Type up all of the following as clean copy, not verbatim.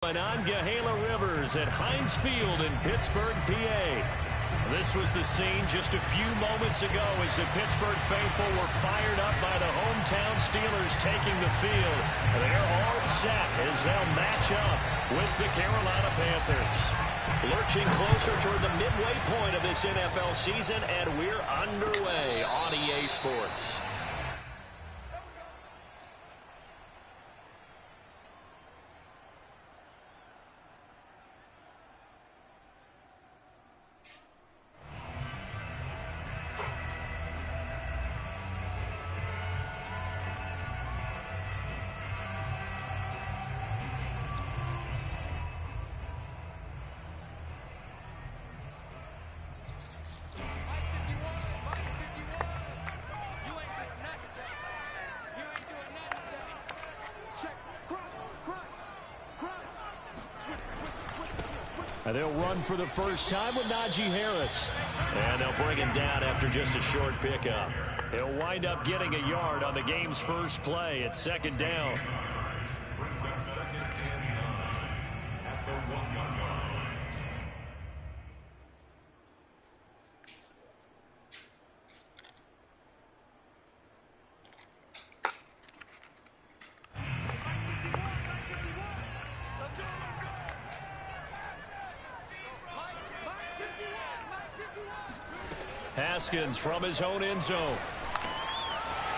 Monongahela Rivers at Heinz Field in Pittsburgh, PA. This was the scene just a few moments ago as the Pittsburgh faithful were fired up by the hometown Steelers taking the field. They're all set as they'll match up with the Carolina Panthers. Lurching closer toward the midway point of this NFL season, and we're underway on EA Sports. They'll run for the first time with Najee Harris. And they'll bring him down after just a short pickup. He'll wind up getting a yard on the game's first play at second down. Haskins from his own end zone.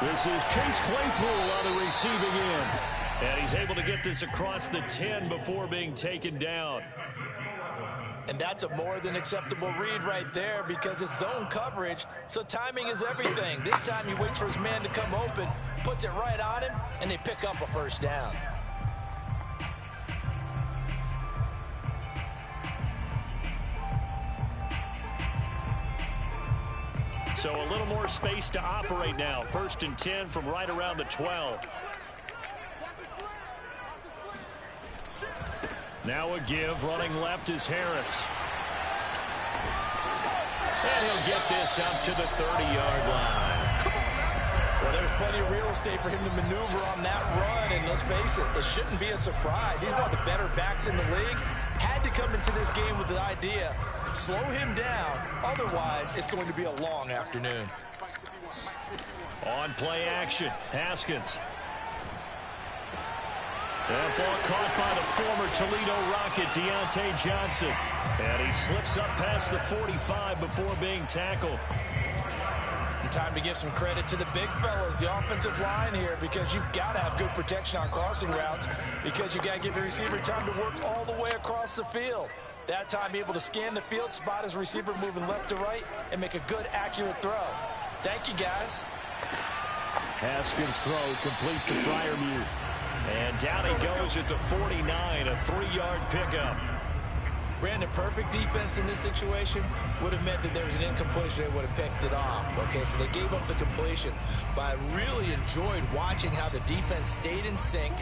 This is Chase Claypool on the receiving end. And he's able to get this across the 10 before being taken down. And that's a more than acceptable read right there because it's zone coverage, so timing is everything. This time he waits for his man to come open, puts it right on him, and they pick up a first down. So a little more space to operate now. 1st and 10 from right around the 12. Now a give. Running left is Harris. And he'll get this up to the 30-yard line. Well, there's plenty of real estate for him to maneuver on that run. And let's face it, it shouldn't be a surprise. He's one of the better backs in the league. Had to come into this game with the idea, slow him down. Otherwise, it's going to be a long afternoon. On play action, Haskins. That ball caught by the former Toledo Rocket, Deontay Johnson. And he slips up past the 45 before being tackled. Time to give some credit to the big fellas, the offensive line here, because you've got to have good protection on crossing routes because you've got to give the receiver time to work all the way across the field. That time, be able to scan the field, spot his receiver moving left to right, and make a good, accurate throw. Thank you, guys. Haskins' throw complete to Freiermuth. And down he goes at the 49, a 3-yard pickup. Brandon, perfect defense in this situation would have meant that there was an incompletion. They would have picked it off. Okay, so they gave up the completion. But I really enjoyed watching how the defense stayed in sync,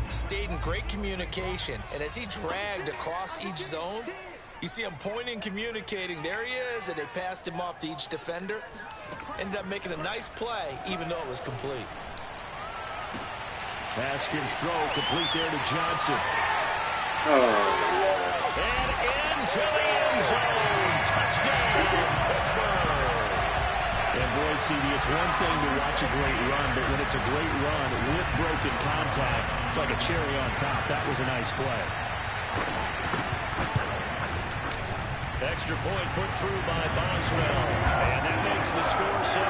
stayed in great communication. And as he dragged across each zone, you see him pointing, communicating. There he is, and they passed him off to each defender. Ended up making a nice play, even though it was complete. Haskins' throw complete there to Johnson. And into the end zone. Touchdown, Pittsburgh. And boy, CD, it's one thing to watch a great run, but when it's a great run with broken contact, it's like a cherry on top. That was a nice play. Extra point put through by Boswell. And that makes the score 7-0.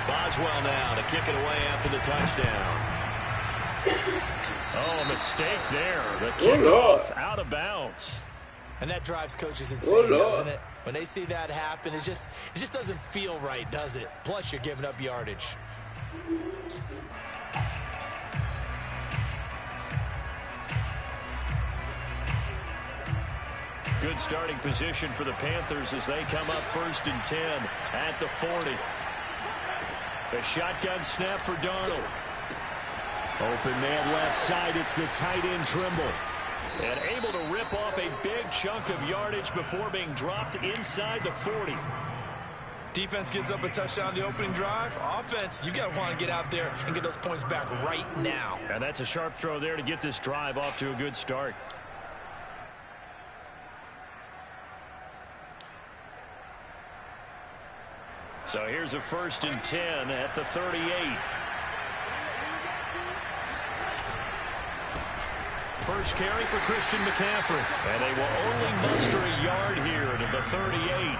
Boswell now to kick it away after the touchdown. Oh, a mistake there. The kickoff out of bounds. And that drives coaches insane, doesn't it? When they see that happen, it just doesn't feel right, does it? Plus, you're giving up yardage. Good starting position for the Panthers as they come up 1st and 10 at the 40. A shotgun snap for Darnold. Open man left side. It's the tight end Trimble. And able to rip off a big chunk of yardage before being dropped inside the 40. Defense gives up a touchdown on the opening drive. Offense, you got to want to get out there and get those points back right now. And that's a sharp throw there to get this drive off to a good start. So here's a 1st and 10 at the 38. First carry for Christian McCaffrey. And they will only muster a yard here to the 38.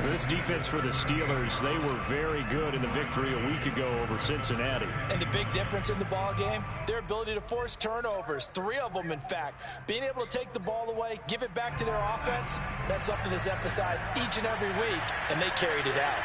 This defense for the Steelers, they were very good in the victory a week ago over Cincinnati. And the big difference in the ball game, their ability to force turnovers, 3 of them in fact. Being able to take the ball away, give it back to their offense, that's something that's emphasized each and every week, and they carried it out.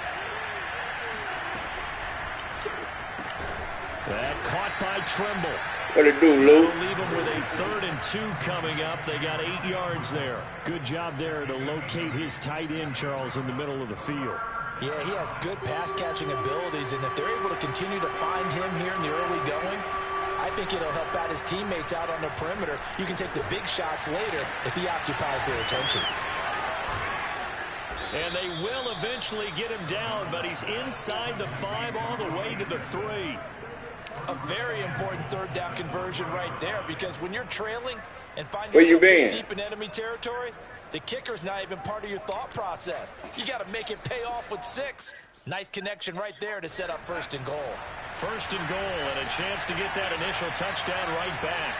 That caught by Trimble. What it do, Lou? They'll leave them with a 3rd and 2 coming up. They got 8 yards there. Good job there to locate his tight end, Charles, in the middle of the field. Yeah, he has good pass-catching abilities, and if they're able to continue to find him here in the early going, I think it'll help out his teammates out on the perimeter. You can take the big shots later if he occupies their attention. And they will eventually get him down, but he's inside the 5 all the way to the 3. A very important 3rd down conversion right there, because when you're trailing and find Where you yourself been? this deep in enemy territory, the kicker's not even part of your thought process. You got to make it pay off with 6. Nice connection right there to set up 1st and goal. 1st and goal and a chance to get that initial touchdown right back.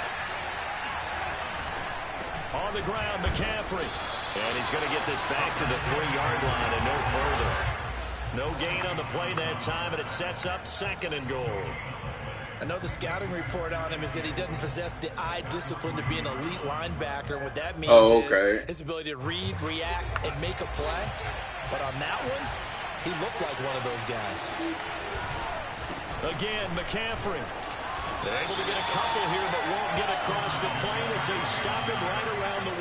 On the ground, McCaffrey. And he's going to get this back to the 3-yard line and no further. No gain on the play that time, and it sets up 2nd and goal. I know the scouting report on him is that he doesn't possess the eye discipline to be an elite linebacker. And what that means is his ability to read, react, and make a play. But on that one, he looked like one of those guys. Again, McCaffrey. They're able to get a couple here, but won't get across the plane as they stop him right around the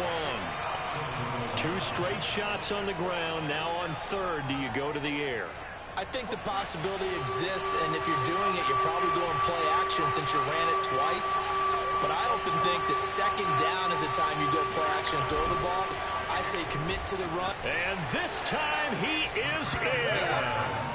1. 2 straight shots on the ground. Now on 3rd, do you go to the air? I think the possibility exists, and if you're doing it, you're probably going play action since you ran it twice. But I often think that 2nd down is the time you go play action and throw the ball. I say commit to the run. And this time he is in. Yes.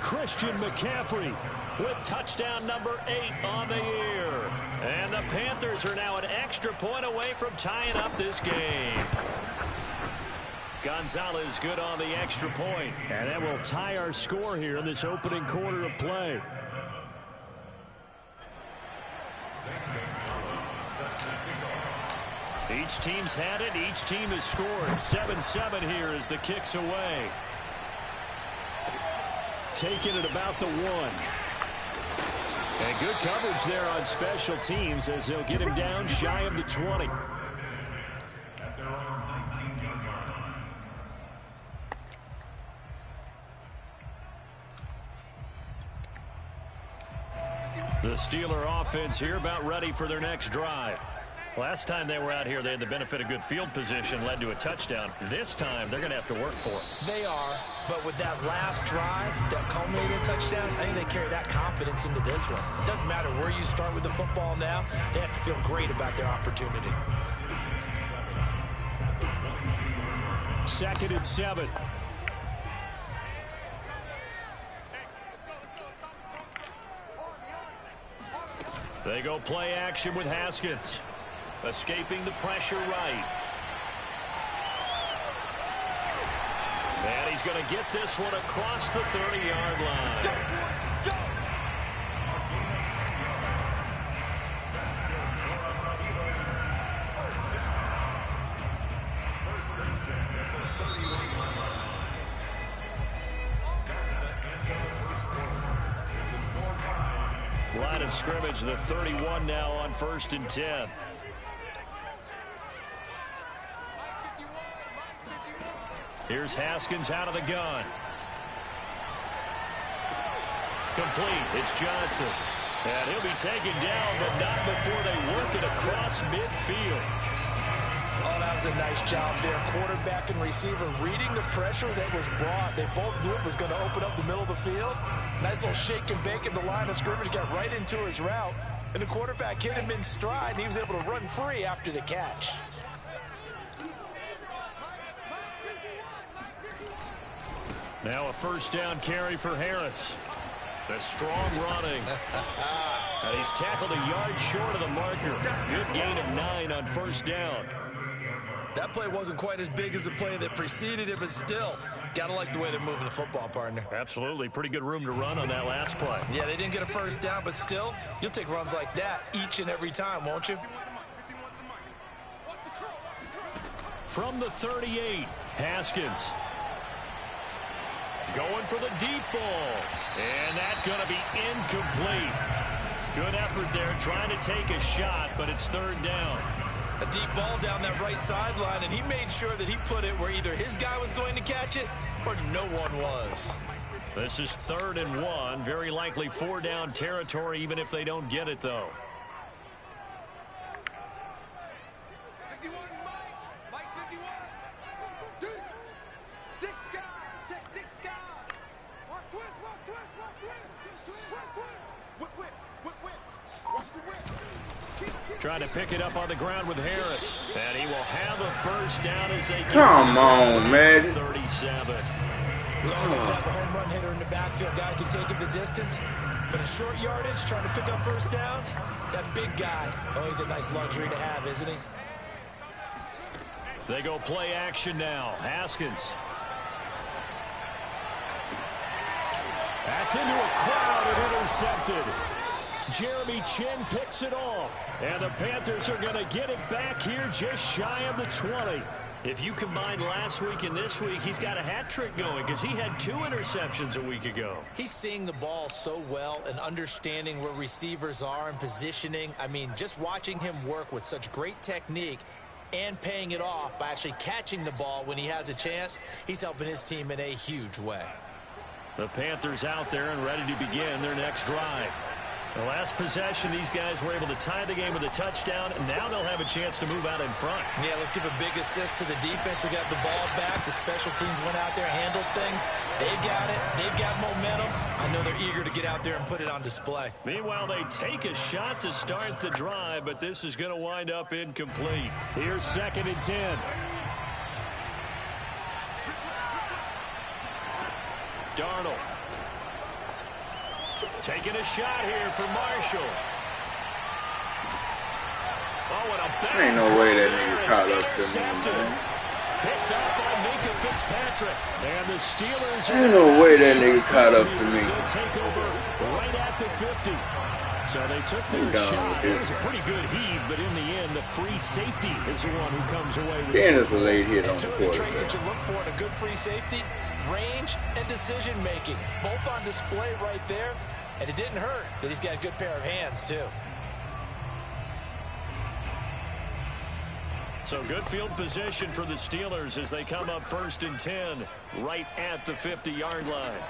Christian McCaffrey with touchdown number 8 on the year. And the Panthers are now an extra point away from tying up this game. Gonzalez good on the extra point. And that will tie our score here in this opening quarter of play. Each team's had it. Each team has scored. 7-7 here as the kick's away. Taking it about the 1. And good coverage there on special teams as they'll get him down shy of the 20. The Steeler offense here about ready for their next drive. Last time they were out here, they had the benefit of good field position, led to a touchdown. This time, they're going to have to work for it. They are, but with that last drive that culminated in a touchdown, I think they carry that confidence into this one. It doesn't matter where you start with the football now. They have to feel great about their opportunity. 2nd and 7. They go play action with Haskins. Escaping the pressure right. And he's going to get this one across the 30-yard line. Line of scrimmage, the 31 now on 1st and 10. Here's Haskins out of the gun. Complete. It's Johnson. And he'll be taken down, but not before they work it across midfield. Oh, that was a nice job there. Quarterback and receiver reading the pressure that was brought. They both knew it was going to open up the middle of the field. Nice little shake and bake in the line of scrimmage. Got right into his route. And the quarterback hit him in stride, and he was able to run free after the catch. Now a first down carry for Harris. The strong running. And he's tackled a yard short of the marker. Good gain of 9 on first down. That play wasn't quite as big as the play that preceded it, but still, gotta like the way they're moving the football, partner. Absolutely. Pretty good room to run on that last play. Yeah, they didn't get a first down, but still, you'll take runs like that each and every time, won't you? From the 38, Haskins. Going for the deep ball. And that's going to be incomplete. Good effort there trying to take a shot, but it's third down. A deep ball down that right sideline, and he made sure that he put it where either his guy was going to catch it or no one was. This is 3rd and 1. Very likely 4-down territory, even if they don't get it, though. Trying to pick it up on the ground with Harris. And he will have a first down as they come on, man. 37. We all know that the home run hitter in the backfield guy can take it the distance. But a short yardage, trying to pick up first downs, that big guy, oh, he's a nice luxury to have, isn't he? They go play action now. Haskins. That's into a crowd and intercepted. Jeremy Chinn picks it off. And the Panthers are going to get it back here just shy of the 20. If you combine last week and this week, he's got a hat trick going because he had 2 interceptions a week ago. He's seeing the ball so well and understanding where receivers are and positioning. I mean, just watching him work with such great technique and paying it off by actually catching the ball when he has a chance, he's helping his team in a huge way. The Panthers out there and ready to begin their next drive. The last possession, these guys were able to tie the game with a touchdown, and now they'll have a chance to move out in front. Yeah, let's give a big assist to the defense who got the ball back. The special teams went out there, handled things. They've got it. They've got momentum. I know they're eager to get out there and put it on display. Meanwhile, they take a shot to start the drive, but this is going to wind up incomplete. Here's 2nd and 10. Darnold. Taking a shot here for Marshall. Oh, and a bad ain't no way that nigga caught up to me, man. Picked up by Minkah Fitzpatrick. And the Steelers ain't no way that nigga caught up to me. Take over right at the 50. So they took their shot. It was a pretty good heave, but in the end, the free safety is the one who comes away with it. Then it's a late hit on the Two of the traits that you look for in a good free safety, range and decision-making. Both on display right there. And it didn't hurt that he's got a good pair of hands, too. So good field position for the Steelers as they come up 1st and 10 right at the 50-yard line.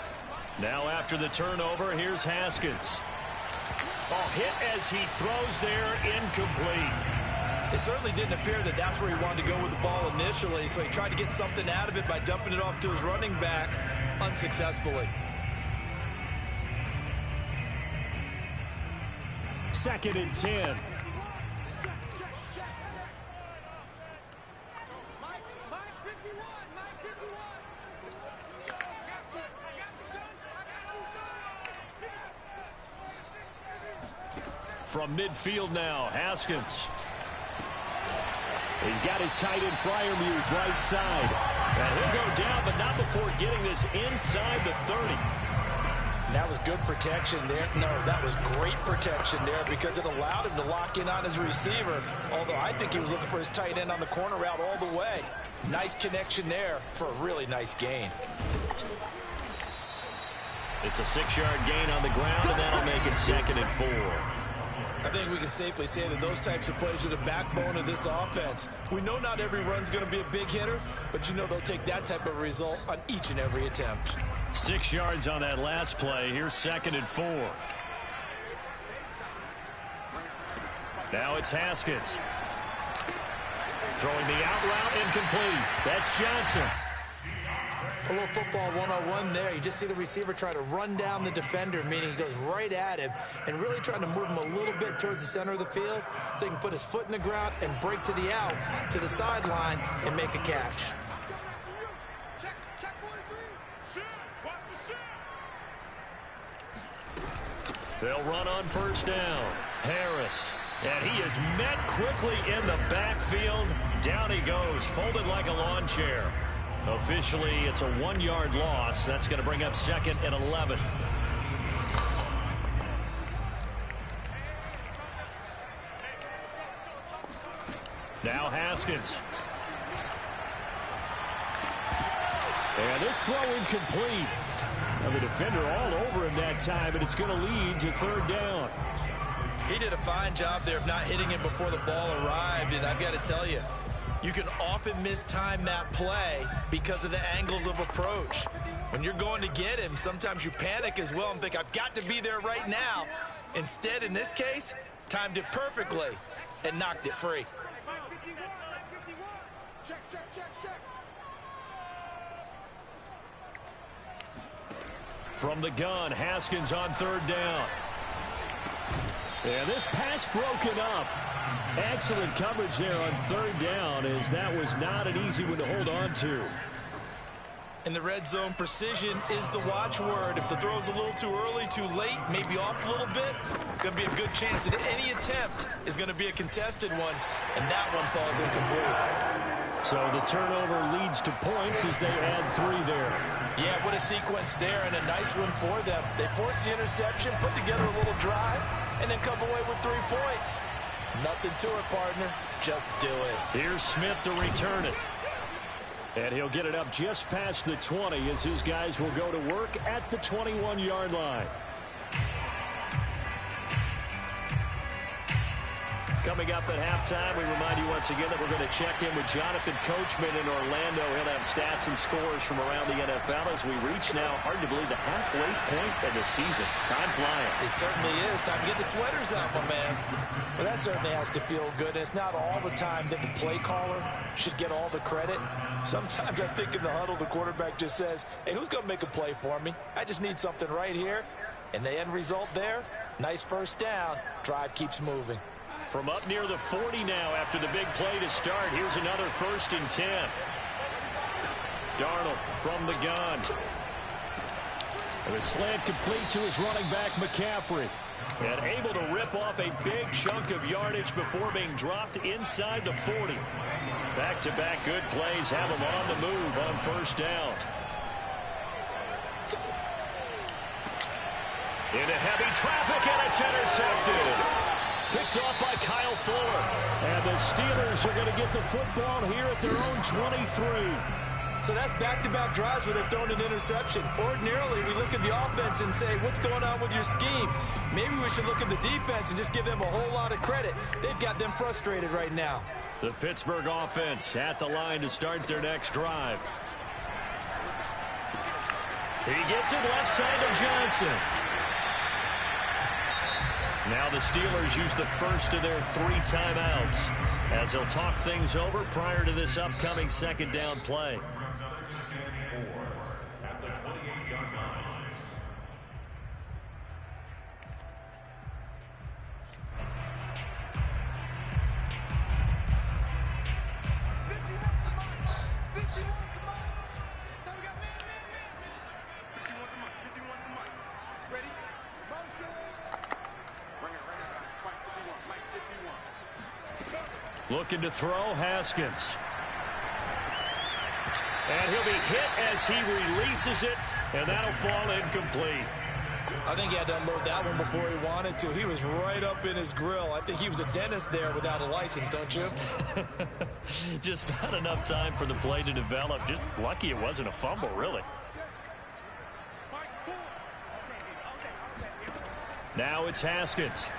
Now after the turnover, here's Haskins. Oh, hit as he throws there, incomplete. It certainly didn't appear that that's where he wanted to go with the ball initially, so he tried to get something out of it by dumping it off to his running back unsuccessfully. 2nd and 10. From midfield now, Haskins. He's got his tight end Freiermuth right side. And he'll go down, but not before getting this inside the 30. That was good protection there. No, that was great protection there because it allowed him to lock in on his receiver, although I think he was looking for his tight end on the corner route all the way. Nice connection there for a really nice gain. It's a 6-yard gain on the ground, and that'll make it 2nd and 4. I think we can safely say that those types of plays are the backbone of this offense. We know not every run's going to be a big hitter, but you know they'll take that type of result on each and every attempt. 6 yards on that last play. Here's 2nd and 4. Now it's Haskins. Throwing the out route, incomplete. That's Johnson. A little football 101 there. You just see the receiver try to run down the defender, meaning he goes right at him and really trying to move him a little bit towards the center of the field so he can put his foot in the ground and break to the out, to the sideline, and make a catch. They'll run on first down. Harris. And he is met quickly in the backfield. Down he goes, folded like a lawn chair. Officially, it's a 1-yard loss. That's going to bring up 2nd and 11. Now Haskins. And this throw incomplete. Now the defender all over him that time, and it's going to lead to 3rd down. He did a fine job there of not hitting him before the ball arrived, and I've got to tell you, you can often mistime that play because of the angles of approach. When you're going to get him, sometimes you panic as well and think, I've got to be there right now. Instead, in this case, timed it perfectly and knocked it free. From the gun, Haskins on 3rd down. And this pass broken up. Excellent coverage there on 3rd down, as that was not an easy one to hold on to. In the red zone, precision is the watchword. If the throw's a little too early, too late, maybe off a little bit, going to be a good chance that any attempt is going to be a contested one, and that one falls incomplete. So the turnover leads to points as they add 3 there. Yeah, what a sequence there, and a nice one for them. They force the interception, put together a little drive, and then come away with 3 points. Nothing to it, partner. Just do it. Here's Smith to return it. And he'll get it up just past the 20 as his guys will go to work at the 21-yard line. Coming up at halftime, we remind you once again that we're going to check in with Jonathan Coachman in Orlando. He'll have stats and scores from around the NFL as we reach now, hard to believe, the halfway point of the season. Time flying. It certainly is. Time to get the sweaters out, my man. Well, that certainly has to feel good. It's not all the time that the play caller should get all the credit. Sometimes I think in the huddle, the quarterback just says, hey, who's going to make a play for me? I just need something right here. And the end result there, nice first down. Drive keeps moving. From up near the 40 now after the big play to start. Here's another 1st and 10. Darnold from the gun. And a slant complete to his running back, McCaffrey. And able to rip off a big chunk of yardage before being dropped inside the 40. Back-to-back good plays have him on the move on 1st down. Into heavy traffic, and it's intercepted. Picked off by Kyle Fuller. And the Steelers are going to get the football here at their own 23. So that's back-to-back drives where they've thrown an interception. Ordinarily, we look at the offense and say, what's going on with your scheme? Maybe we should look at the defense and just give them a whole lot of credit. They've got them frustrated right now. The Pittsburgh offense at the line to start their next drive. He gets it left side of Johnson. Now the Steelers use the first of their 3 timeouts as they'll talk things over prior to this upcoming 2nd down play. At the 28-yard line. Looking to throw, Haskins. And he'll be hit as he releases it, and that'll fall incomplete. I think he had to unload that one before he wanted to. He was right up in his grill. I think he was a dentist there without a license, don't you? Just not enough time for the play to develop. Just lucky it wasn't a fumble, really. Now it's Haskins.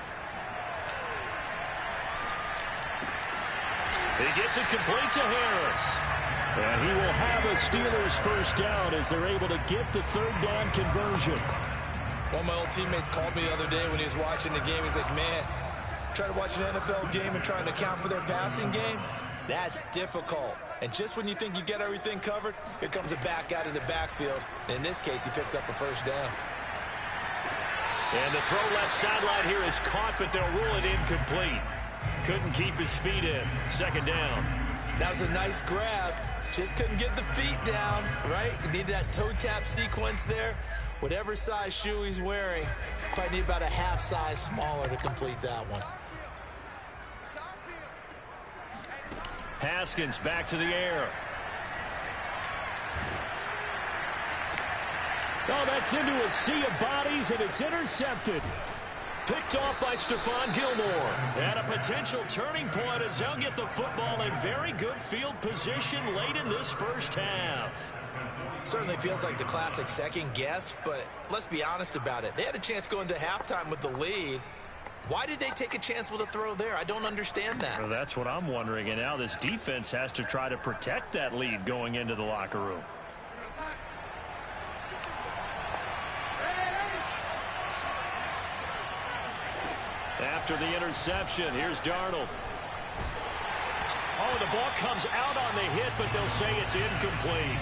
He gets it complete to Harris. And he will have a Steelers first down as they're able to get the 3rd down conversion. One of my old teammates called me the other day when he was watching the game. He's like, man, trying to watch an NFL game and trying to account for their passing game, that's difficult. And just when you think you get everything covered, here comes a back out of the backfield. And in this case, he picks up a first down. And the throw left sideline here is caught, but they'll rule it incomplete. Couldn't keep his feet in. 2nd down. That was a nice grab. Just couldn't get the feet down, right? You needed that toe tap sequence there. Whatever size shoe he's wearing, probably need about a half size smaller to complete that one. Haskins back to the air. Oh, that's into a sea of bodies, and it's intercepted. Picked off by Stephon Gilmore. And a potential turning point as they'll get the football in very good field position late in this first half. Certainly feels like the classic second guess, but let's be honest about it. They had a chance going to halftime with the lead. Why did they take a chance with a throw there? I don't understand that. Well, that's what I'm wondering, and now this defense has to try to protect that lead going into the locker room. After the interception, here's Darnold. Oh, the ball comes out on the hit, but they'll say it's incomplete.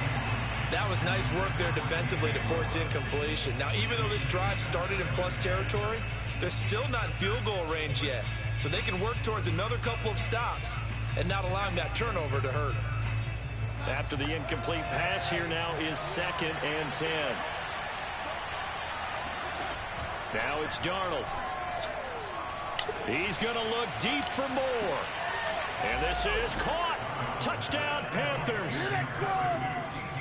That was nice work there defensively to force incompletion. Now, even though this drive started in plus territory, they're still not in field goal range yet. So they can work towards another couple of stops and not allowing that turnover to hurt. After the incomplete pass, here now is 2nd and 10. Now it's Darnold. He's going to look deep for more. And this is caught. Touchdown, Panthers.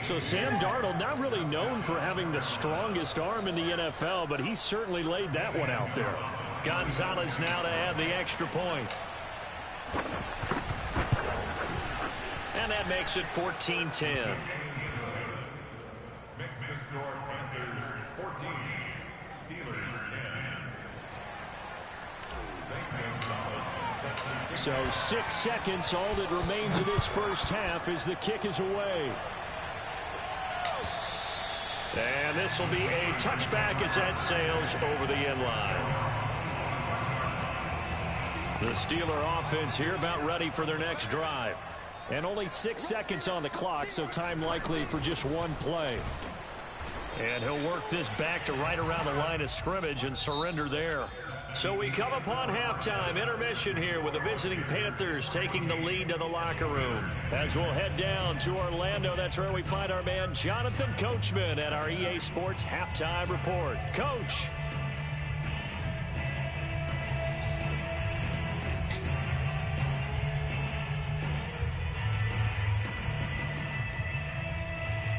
So Sam Darnold, not really known for having the strongest arm in the NFL, but he certainly laid that one out there. Gonzalez now to add the extra point. And that makes it 14-10. Makes the score Panthers 14, Steelers 10. So 6 seconds, all that remains of this first half as the kick is away. And this will be a touchback as that sails over the end line. The Steeler offense here about ready for their next drive. And only 6 seconds on the clock, so time likely for just one play. And he'll work this back to right around the line of scrimmage and surrender there. So we come upon halftime intermission here with the visiting Panthers taking the lead to the locker room. As we'll head down to Orlando, that's where we find our man Jonathan Coachman at our EA Sports Halftime Report. Coach.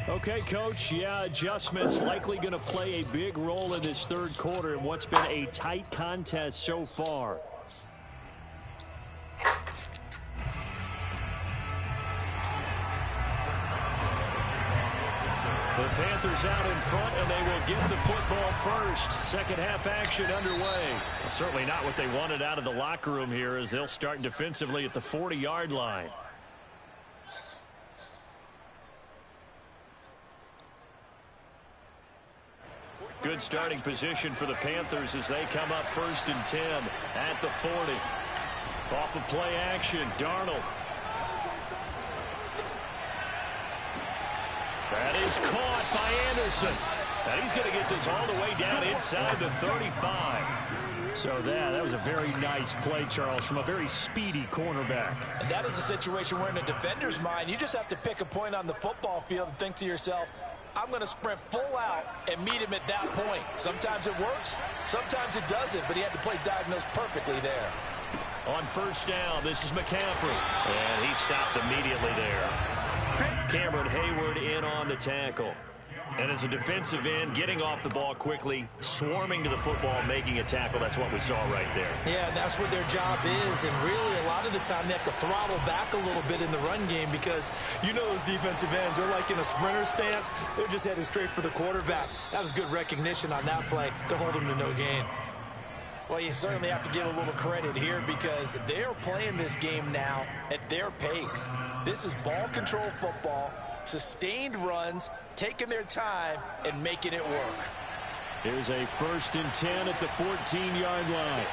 Okay, Coach, yeah, adjustments likely going to play a big role in this third quarter in what's been a tight contest so far. The Panthers out in front, and they will get the football first. Second half action underway. Well, certainly not what they wanted out of the locker room here as they'll start defensively at the 40-yard line. Good starting position for the Panthers as they come up 1st and 10 at the 40. Off of play action, Darnold. That is caught by Anderson. And he's going to get this all the way down inside the 35. So that was a very nice play, Charles, from a very speedy cornerback. And that is a situation where in a defender's mind, you just have to pick a point on the football field and think to yourself, I'm going to sprint full out and meet him at that point. Sometimes it works, sometimes it doesn't, but he had to play diagnose perfectly there. On 1st down, this is McCaffrey. And he stopped immediately there. Cameron Hayward in on the tackle. And as a defensive end, getting off the ball quickly, swarming to the football, making a tackle. That's what we saw right there. Yeah, and that's what their job is. And really, a lot of the time, they have to throttle back a little bit in the run game because you know those defensive ends, they're like in a sprinter stance. They're just headed straight for the quarterback. That was good recognition on that play to hold him to no gain. Well, you certainly have to give a little credit here because they're playing this game now at their pace. This is ball control football, sustained runs, taking their time and making it work. Here's a 1st and 10 at the 14-yard line.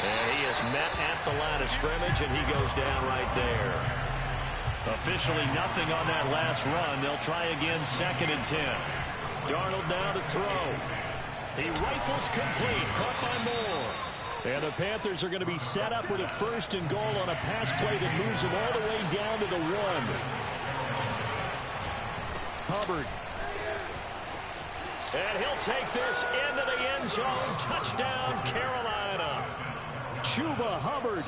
And he is met at the line of scrimmage, and he goes down right there. Officially nothing on that last run. They'll try again 2nd and 10. Darnold now to throw. He rifles complete, caught by Moore. And the Panthers are going to be set up with a 1st and goal on a pass play that moves them all the way down to the 1. Hubbard. And he'll take this into the end zone. Touchdown, Carolina. Chuba Hubbard,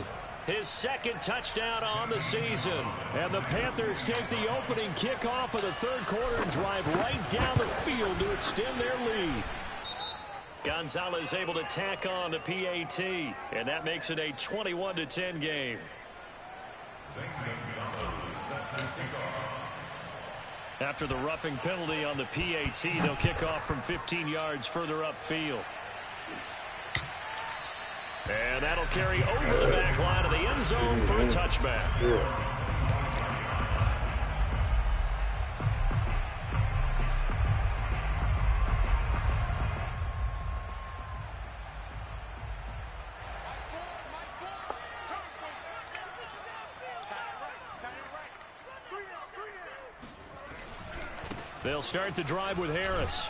his second touchdown on the season. And the Panthers take the opening kickoff of the third quarter and drive right down the field to extend their lead. Gonzalez able to tack on the PAT, and that makes it a 21-10 game. After the roughing penalty on the PAT, they'll kick off from 15 yards further upfield. And that'll carry over the back line of the end zone for a touchback. They'll start the drive with Harris.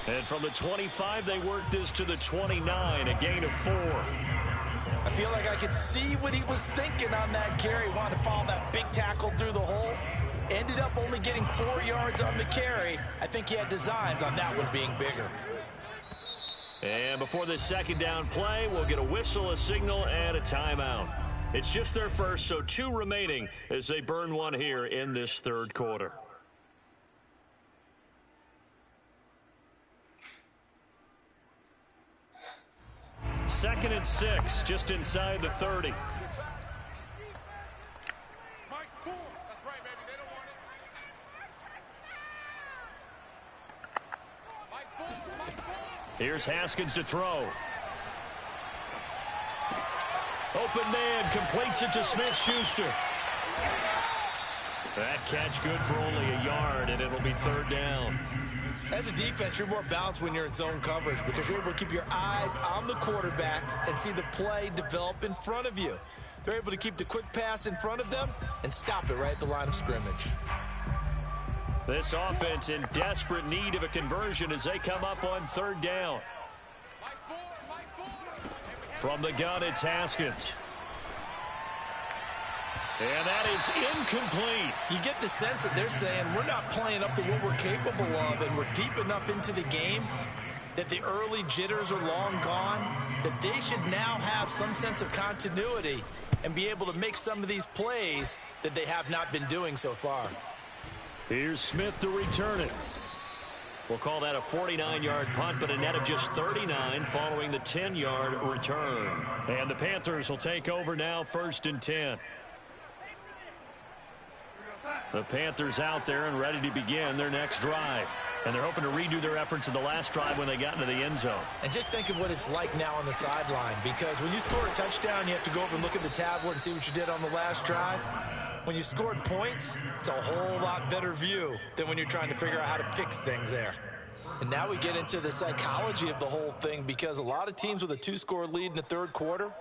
And from the 25, they work this to the 29, a gain of 4. I feel like I could see what he was thinking on that carry. Wanted to follow that big tackle through the hole. Ended up only getting 4 yards on the carry. I think he had designs on that one being bigger. And before this second down play, we'll get a whistle, a signal, and a timeout. It's just their first, so 2 remaining as they burn one here in this third quarter. Second and 6, just inside the 30. That's right, baby. They don't want it. Here's Haskins to throw. Open man, completes it to Smith-Schuster. That catch good for only a yard, and it'll be third down. As a defense, you're more balanced when you're in zone coverage because you're able to keep your eyes on the quarterback and see the play develop in front of you. They're able to keep the quick pass in front of them and stop it right at the line of scrimmage. This offense in desperate need of a conversion as they come up on third down. From the gun, it's Haskins. And that is incomplete. You get the sense that they're saying we're not playing up to what we're capable of, and we're deep enough into the game that the early jitters are long gone, that they should now have some sense of continuity and be able to make some of these plays that they have not been doing so far. Here's Smith to return it. We'll call that a 49-yard punt, but a net of just 39 following the 10-yard return. And the Panthers will take over now, 1st and 10. The Panthers out there and ready to begin their next drive. And they're hoping to redo their efforts in the last drive when they got into the end zone. And just think of what it's like now on the sideline, because when you score a touchdown, you have to go over and look at the tablet and see what you did on the last drive. When you scored points, it's a whole lot better view than when you're trying to figure out how to fix things there. And now we get into the psychology of the whole thing, because a lot of teams with a 2-score lead in the third quarter,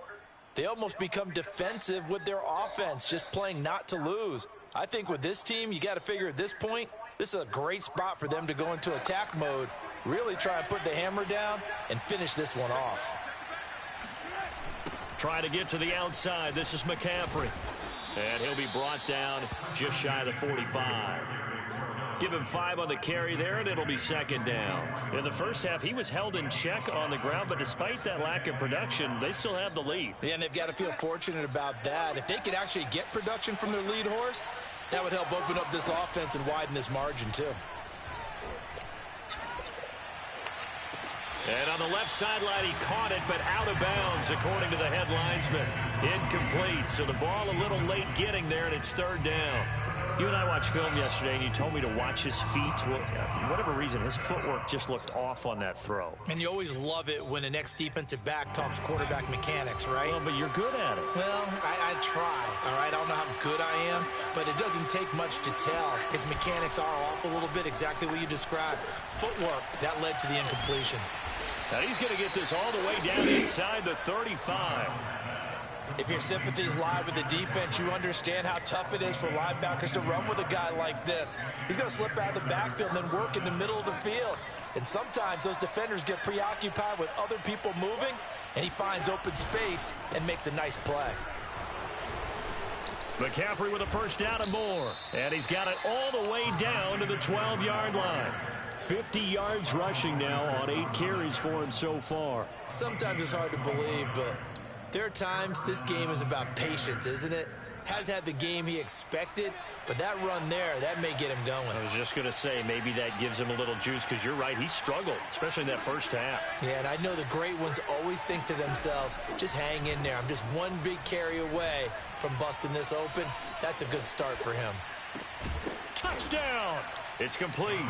they almost become defensive with their offense, just playing not to lose. I think with this team, you got to figure at this point, this is a great spot for them to go into attack mode, really try and put the hammer down and finish this one off. Try to get to the outside. This is McCaffrey. And he'll be brought down just shy of the 45. Give him 5 on the carry there, and it'll be second down. In the first half, he was held in check on the ground, but despite that lack of production, they still have the lead. Yeah, and they've got to feel fortunate about that. If they could actually get production from their lead horse, that would help open up this offense and widen this margin, too. And on the left sideline, he caught it, but out of bounds, according to the head linesman. Incomplete, so the ball a little late getting there, and it's third down. You and I watched film yesterday, and you told me to watch his feet. Well, for whatever reason, his footwork just looked off on that throw. And you always love it when an ex-defensive back talks quarterback mechanics, right? Well, but you're good at it. Well, I try, all right? I don't know how good I am, but it doesn't take much to tell. His mechanics are off a little bit, exactly what you described. Footwork, that led to the incompletion. Now he's going to get this all the way down inside the 35. If your sympathies lie with the defense, you understand how tough it is for linebackers to run with a guy like this. He's going to slip out of the backfield and then work in the middle of the field. And sometimes those defenders get preoccupied with other people moving, and he finds open space and makes a nice play. McCaffrey with a first down and more. And he's got it all the way down to the 12-yard line. 50 yards rushing now on 8 carries for him so far. Sometimes it's hard to believe, but there are times this game is about patience, isn't it? Has had the game he expected, but that run there, that may get him going. I was just going to say, maybe that gives him a little juice, because you're right, he struggled, especially in that first half. Yeah, and I know the great ones always think to themselves, just hang in there. I'm just one big carry away from busting this open. That's a good start for him. Touchdown! It's complete.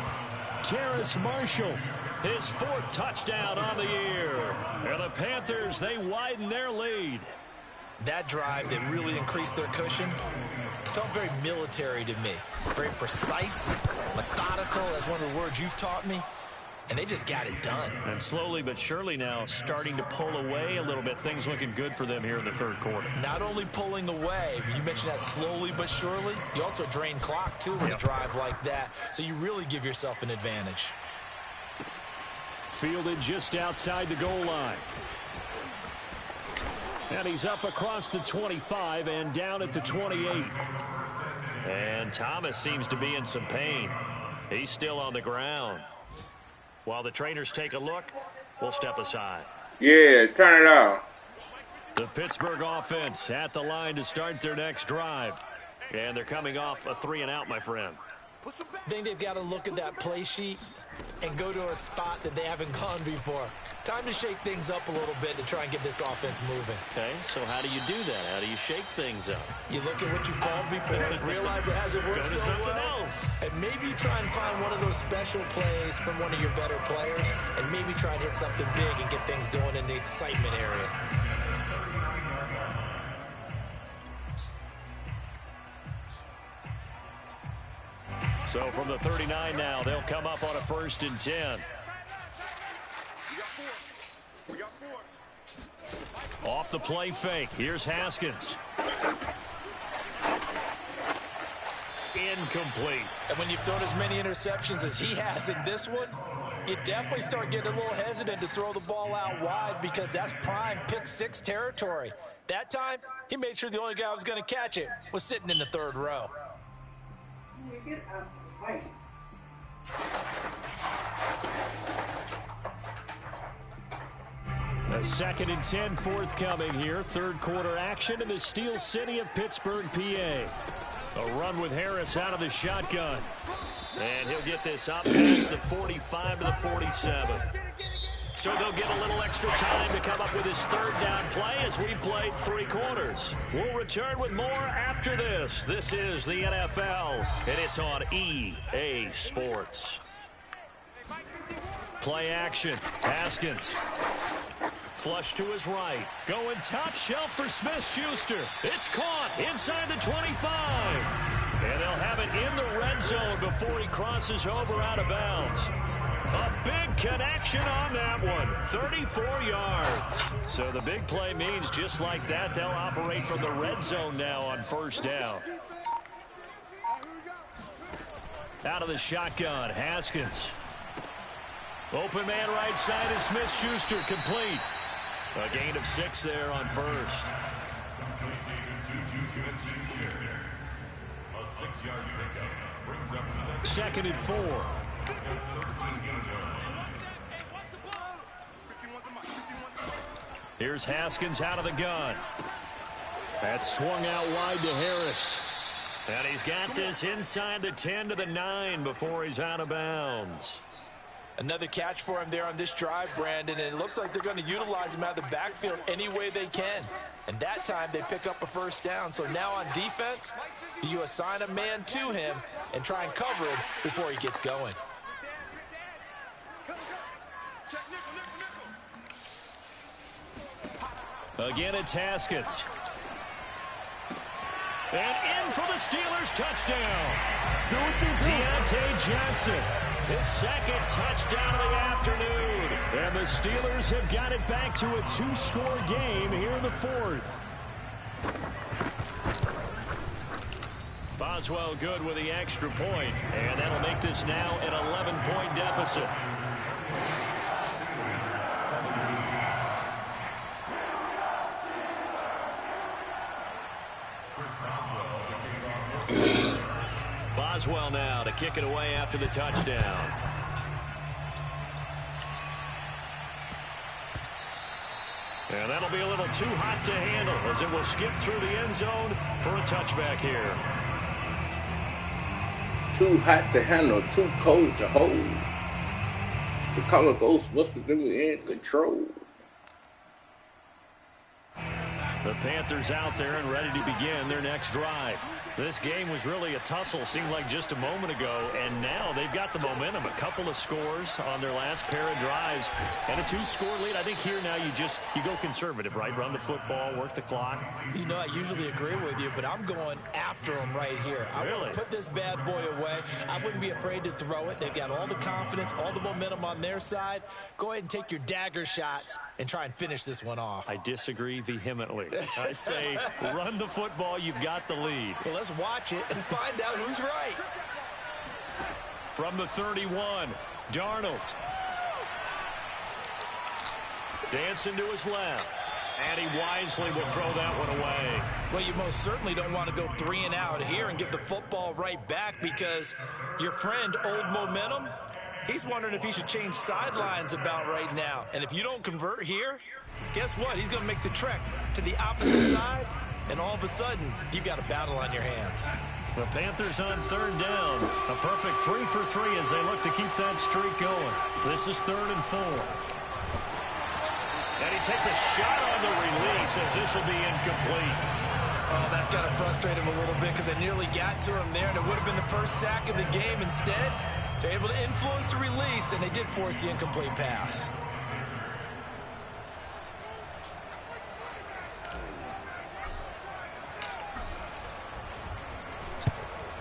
Terrace Marshall, His 4th touchdown on the year. And the Panthers, they widen their lead. That drive that really increased their cushion felt very military to me. Very precise, methodical, that's one of the words you've taught me. And they just got it done. And slowly but surely now starting to pull away a little bit. Things looking good for them here in the 3rd quarter. Not only pulling away, but you mentioned that slowly but surely. You also drain clock, too, with a drive like that. So you really give yourself an advantage. fielded just outside the goal line. And he's up across the 25 and down at the 28. And Thomas seems to be in some pain. He's still on the ground. While the trainers take a look, we'll step aside. Yeah, turn it off. The Pittsburgh offense at the line to start their next drive. And they're coming off a 3-and-out, my friend. I think they've got to look at that play sheet and go to a spot that they haven't gone before. Time to shake things up a little bit to try and get this offense moving. Okay, so how do you do that? How do you shake things up? You look at what you've called before, realize it hasn't worked so well, and maybe try and find one of those special plays from one of your better players, and maybe try and hit something big and get things going in the excitement area. So from the 39 now, they'll come up on a 1st and 10. Off the play fake. Here's Haskins. Incomplete. And when you've thrown as many interceptions as he has in this one, you definitely start getting a little hesitant to throw the ball out wide because that's prime pick 6 territory. That time, he made sure the only guy who was going to catch it was sitting in the 3rd row. A 2nd and 10 forthcoming here. 3rd quarter action in the Steel City of Pittsburgh, PA. A run with Harris out of the shotgun. And he'll get this up past the 45 to the 47. So they'll get a little extra time to come up with his 3rd down play as we played 3 quarters. We'll return with more after this. This is the NFL, and it's on EA Sports. Play action. Haskins. Flush to his right. Going top shelf for Smith-Schuster. It's caught inside the 25. And they'll have it in the red zone before he crosses over out of bounds. A big connection on that one. 34 yards. So the big play means just like that, they'll operate from the red zone now on 1st down. Out of the shotgun, Haskins. Open man right side is Smith-Schuster, complete. A gain of 6 there on 1st. A 6-yard pickup brings up 2nd and 4. Here's Haskins out of the gun. That's swung out wide to Harris. And he's got this inside the 10 to the 9 before he's out of bounds. Another catch for him there on this drive, Brandon, and it looks like they're going to utilize him out of the backfield any way they can. And that time they pick up a 1st down. So now on defense, do you assign a man to him and try and cover him before he gets going? Again, it's Haskins. And in for the Steelers touchdown. Deontay Johnson. His 2nd touchdown of the afternoon. And the Steelers have got it back to a 2-score game here in the 4th. Boswell good with the extra point. And that'll make this now an 11-point deficit. Chris Boswell Boswell now to kick it away after the touchdown. And that'll be a little too hot to handle as it will skip through the end zone for a touchback here. Too hot to handle, too cold to hold. The color Ghostbusters in control. The Panthers out there and ready to begin their next drive. This game was really a tussle, seemed like just a moment ago, and now they've got the momentum. A couple of scores on their last pair of drives and a 2-score lead. I think here now you go conservative, right? Run the football, work the clock. You know, I usually agree with you, but I'm going after them right here. I want to put this bad boy away. I wouldn't be afraid to throw it. They've got all the confidence, all the momentum on their side. Go ahead and take your dagger shots and try and finish this one off. I disagree vehemently. I say run the football. You've got the lead. Well, let's watch it and find out who's right. From the 31, Darnold. Dancing to his left. And he wisely will throw that one away. Well, you most certainly don't want to go 3 and out here and give the football right back because your friend, Old Momentum, he's wondering if he should change sidelines about right now. And if you don't convert here, guess what? He's going to make the trek to the opposite side, and all of a sudden, you've got a battle on your hands. The Panthers on 3rd down. A perfect 3 for 3 as they look to keep that streak going. This is 3rd and 4. And he takes a shot on the release as this will be incomplete. Oh, that's got to frustrate him a little bit because they nearly got to him there, and it would have been the first sack of the game. Instead, they're able to influence the release, and they did force the incomplete pass.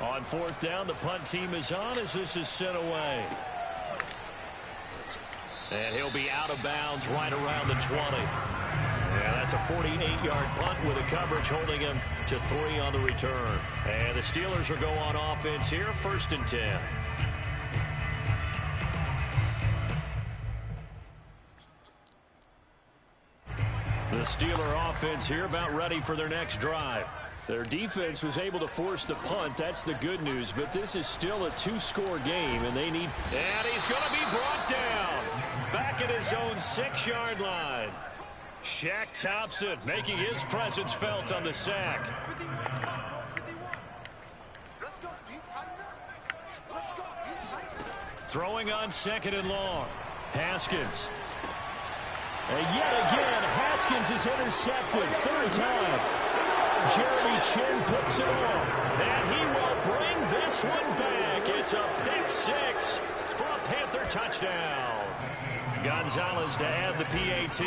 On 4th down, the punt team is on as this is sent away. And he'll be out of bounds right around the 20. Yeah, that's a 48-yard punt with a coverage holding him to 3 on the return. And the Steelers will go on offense here, 1st and 10. The Steeler offense here about ready for their next drive. Their defense was able to force the punt. That's the good news. But this is still a 2-score game, and they need... And he's going to be brought down. Back at his own 6-yard line. Shaq Thompson making his presence felt on the sack. Throwing on 2nd and long. Haskins. And yet again, Haskins is intercepted. 3rd time. Jeremy Chin puts it on. And he will bring this one back. It's a pick 6 for a Panther touchdown. Gonzalez to add the PAT.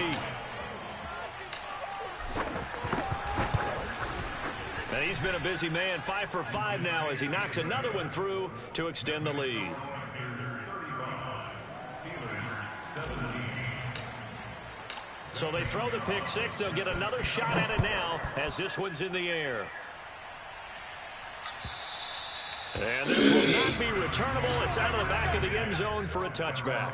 And he's been a busy man. 5 for 5 now as he knocks another one through to extend the lead. So they throw the pick 6. They'll get another shot at it now as this one's in the air. And this will not be returnable. It's out of the back of the end zone for a touchback.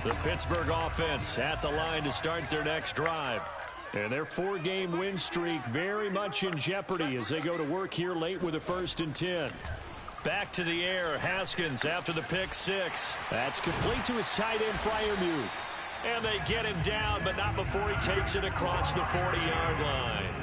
The Pittsburgh offense at the line to start their next drive. And their 4-game win streak very much in jeopardy as they go to work here late with a 1st and 10. Back to the air, Haskins after the pick 6. That's complete to his tight end, Freiermuth. And they get him down, but not before he takes it across the 40-yard line.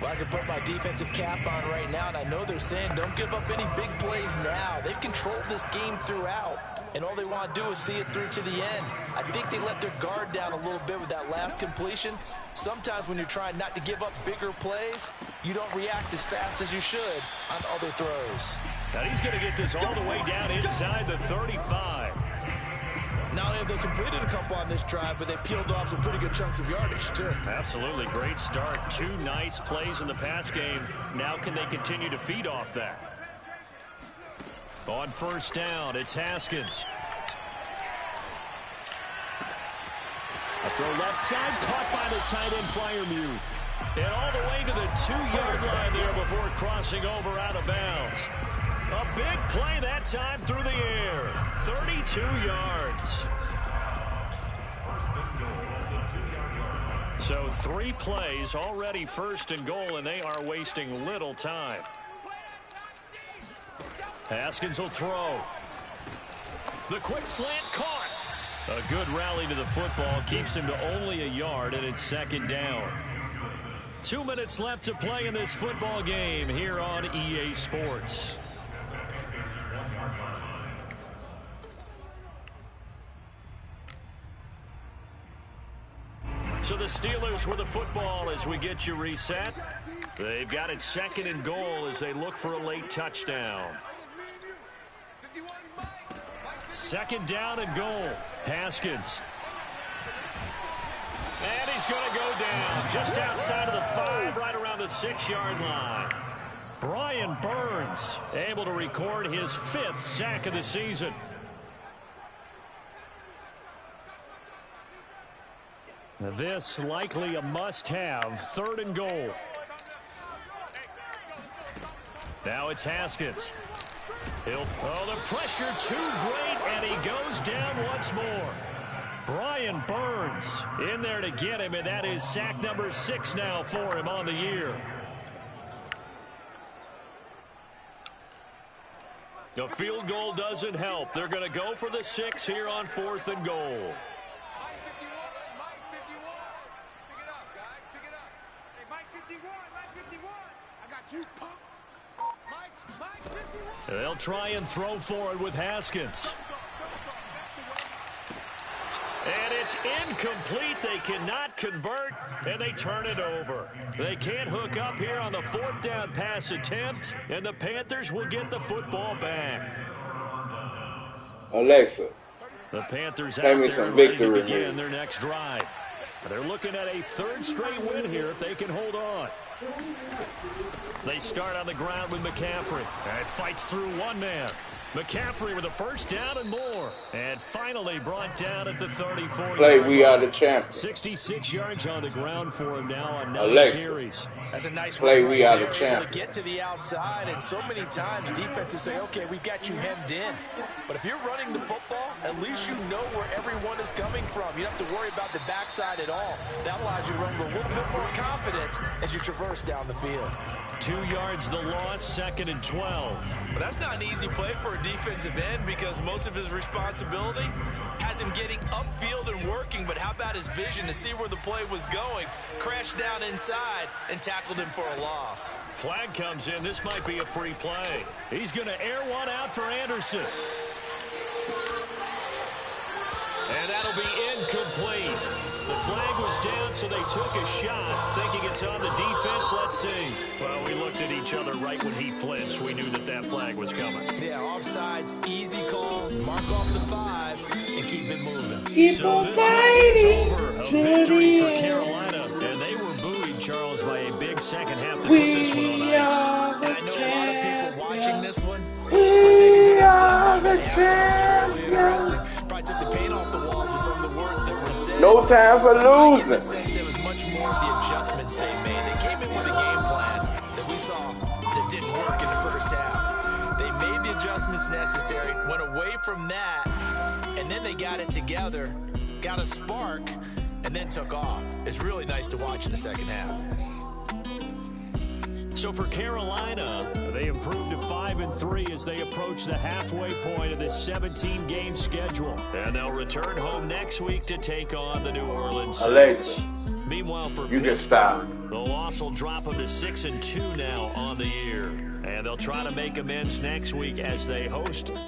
Well, I can put my defensive cap on right now, and I know they're saying don't give up any big plays now. They've controlled this game throughout, and all they want to do is see it through to the end. I think they let their guard down a little bit with that last completion. Sometimes when you're trying not to give up bigger plays, you don't react as fast as you should on other throws. Now he's going to get this all the way down inside the 35. Not only have they completed a couple on this drive, but they peeled off some pretty good chunks of yardage, too. Absolutely. Great start. 2 nice plays in the pass game. Now can they continue to feed off that? On 1st down, it's Haskins. A throw left side, caught by the tight end, Freiermuth. And all the way to the 2-yard line there before crossing over out of bounds. A big play that time through the air. 32 yards. So 3 plays, already first and goal, and they are wasting little time. Haskins will throw. The quick slant caught. A good rally to the football keeps him to only a yard, and it's second down. 2 minutes left to play in this football game here on EA Sports. So the Steelers with the football as we get you reset. They've got it second and goal as they look for a late touchdown. Second down and goal. Haskins. And he's going to go down just outside of the 5, right around the 6-yard line. Brian Burns able to record his 5th sack of the season. This likely a must-have, 3rd and goal. Now it's Haskins. The pressure too great, and he goes down once more. Brian Burns in there to get him, and that is sack number 6 now for him on the year. The field goal doesn't help. They're going to go for the 6 here on 4th and goal. They'll try and throw for it with Haskins. And it's incomplete. They cannot convert, and they turn it over. They can't hook up here on the 4th down pass attempt, and the Panthers will get the football back. Alexa, the Panthers out give me there some ready to victory begin here. their next drive. They're looking at a 3rd straight win here if they can hold on. They start on the ground with McCaffrey. And fights through one man. McCaffrey with a 1st down and more. And finally brought down at the 34. Play, we are the champions. 66 yards on the ground for him now on 9 carries. That's a nice play. We are the champions. champions. Get to the outside, and so many times defenses say, "Okay, we've got you hemmed in." But if you're running the football, at least you know where everyone is coming from. You don't have to worry about the backside at all. That allows you to run with a little bit more confidence as you traverse down the field. 2 yards the loss, 2nd and 12. But that's not an easy play for a defensive end because most of his responsibility has him getting upfield and working. But how about his vision to see where the play was going, crashed down inside, and tackled him for a loss. Flag comes in. This might be a free play. He's going to air one out for Anderson. And that'll be incomplete. The flag was down, so they took a shot, thinking it's on the defense. Let's see. Well, we looked at each other right when he flinched. We knew that that flag was coming. Yeah, offsides, easy call, mark off the 5, and keep it moving. Keep on fighting A victory for Carolina, and they were buoyed, Charles, by a big second half to put this one on ice. And I know a lot of people watching this one We are the champions. probably took the paint off the walls with some of the words that were said. No time for I get the losing. sense it was much more of the adjustments they made. They came in with a game plan that we saw that didn't work in the first half. They made the adjustments necessary, went away from that, and then they got it together, got a spark, and then took off. It's really nice to watch in the second half. So for Carolina, they improved to 5-3 as they approach the halfway point of this 17-game schedule. And they'll return home next week to take on the New Orleans Saints. Alexa, Meanwhile, for you can Pittsburgh, stop. the loss will drop them to 6-2 now on the year. And they'll try to make amends next week as they host